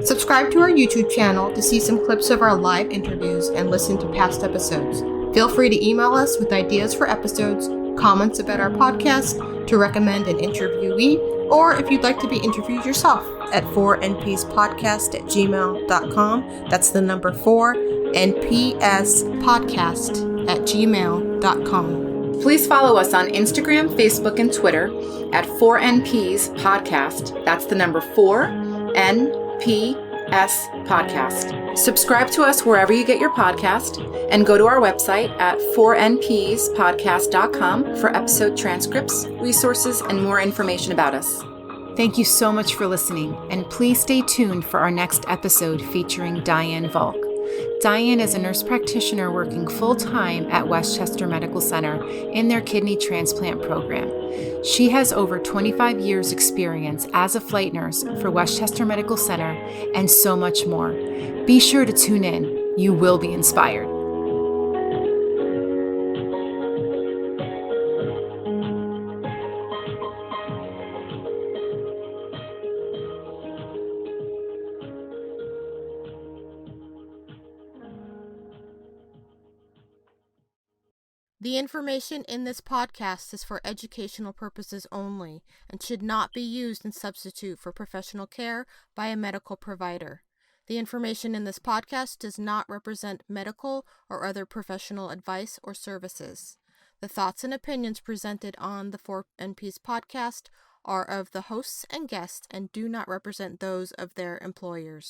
Subscribe to our YouTube channel to see some clips of our live interviews and listen to past episodes. Feel free to email us with ideas for episodes, comments about our podcast, to recommend an interviewee, or if you'd like to be interviewed yourself at 4npspodcast@gmail.com. That's the number 4npspodcast@gmail.com. Please follow us on Instagram, Facebook, and Twitter at 4NPs Podcast. That's the number 4NPS Podcast. Subscribe to us wherever you get your podcast and go to our website at 4npspodcast.com for episode transcripts, resources, and more information about us. Thank you so much for listening, and please stay tuned for our next episode featuring Diane Volk. Diane is a nurse practitioner working full-time at Westchester Medical Center in their kidney transplant program. She has over 25 years' experience as a flight nurse for Westchester Medical Center and so much more. Be sure to tune in. You will be inspired. The information in this podcast is for educational purposes only and should not be used in substitute for professional care by a medical provider. The information in this podcast does not represent medical or other professional advice or services. The thoughts and opinions presented on the 4NPs podcast are of the hosts and guests and do not represent those of their employers.